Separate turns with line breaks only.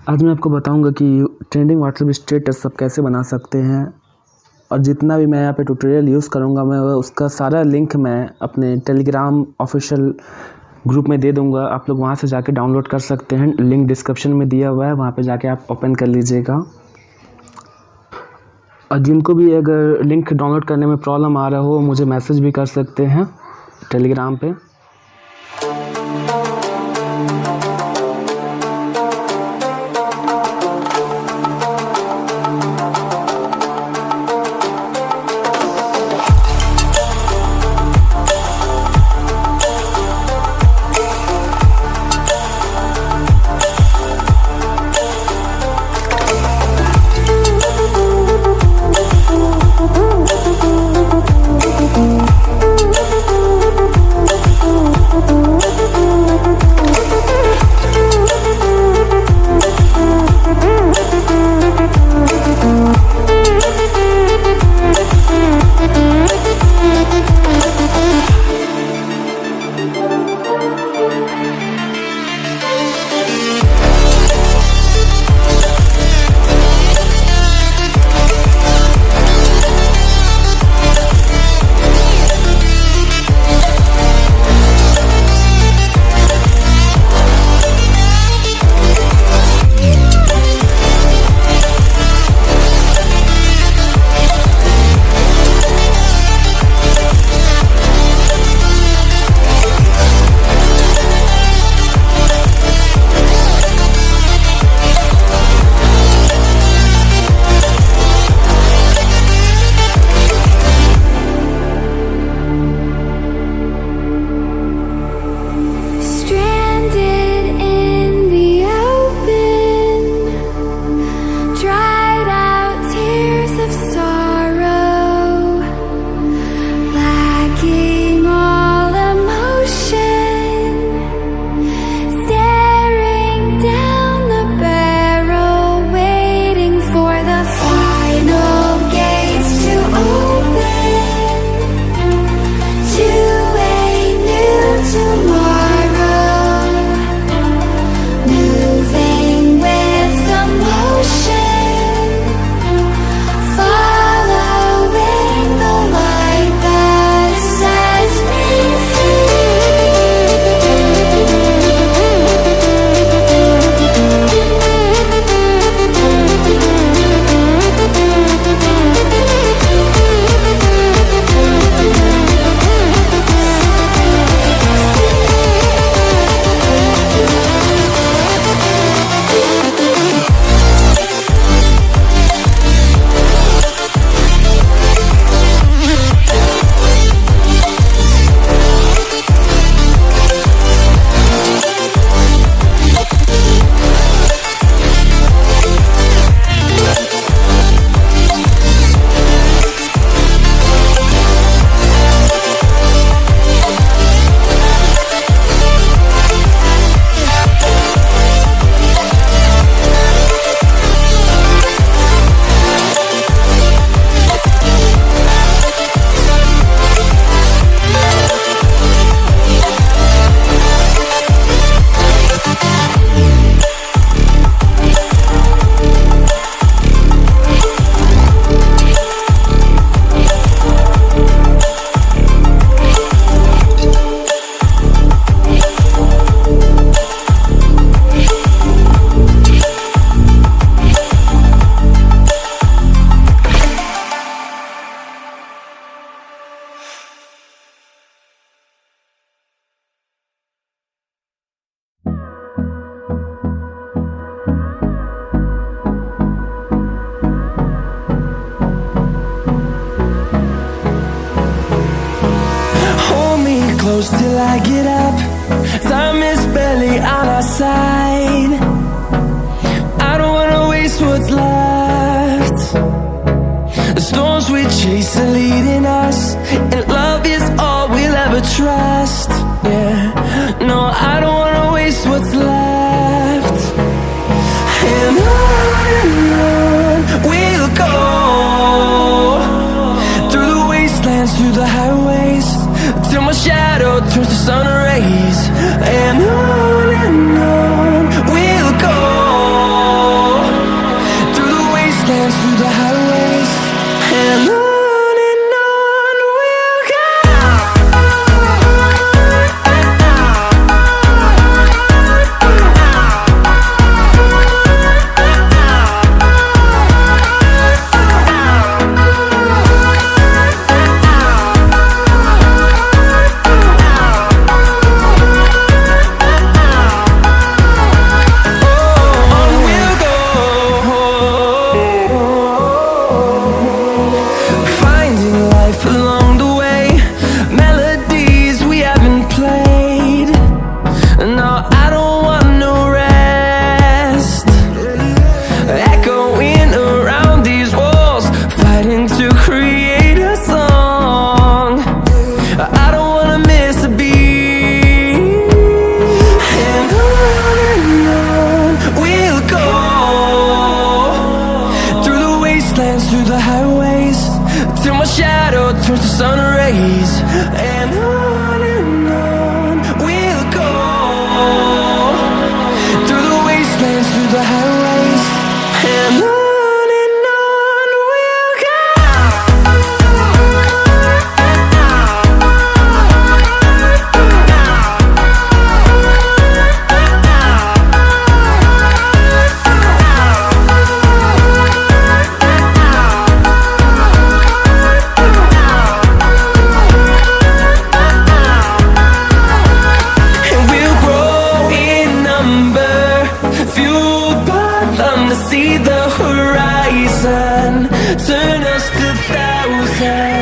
आज मैं आपको बताऊंगा कि ट्रेंडिंग व्हाट्सएप स्टेटस सब कैसे बना सकते हैं, और जितना भी मैं यहाँ पे ट्यूटोरियल यूज़ करूँगा मैं उसका सारा लिंक मैं अपने टेलीग्राम ऑफिशियल ग्रुप में दे दूँगा। आप लोग वहाँ से जाके डाउनलोड कर सकते हैं, लिंक डिस्क्रिप्शन में दिया हुआ है, वहाँ पे जाके आप ओपन कर लीजिएगा। और जिनको भी अगर लिंक डाउनलोड करने में प्रॉब्लम आ रहा हो मुझे मैसेज भी कर सकते हैं टेलीग्राम पे।
Close till I get up. Time is barely on our side. I don't wanna waste what's left. The storms we chase are leading us, and love is all we'll ever trust. Yeah, no, I don't wanna waste what's left. And on we'll go, through the wastelands, through the highways, till my shadow turns to sun rays. And on we'll go. wastelands, through the highways, and on we'll go. Along the way, melodies we haven't played. No, I don't want no rest. Echoing around these walls, fighting to create a song. I don't wanna miss a beat. And on we'll go, through the wastelands, through the highways, till my shadow turns to sun rays. And on we'll go, through the wastelands, through the highways, and on we'll go. See the horizon, turn us to thousands.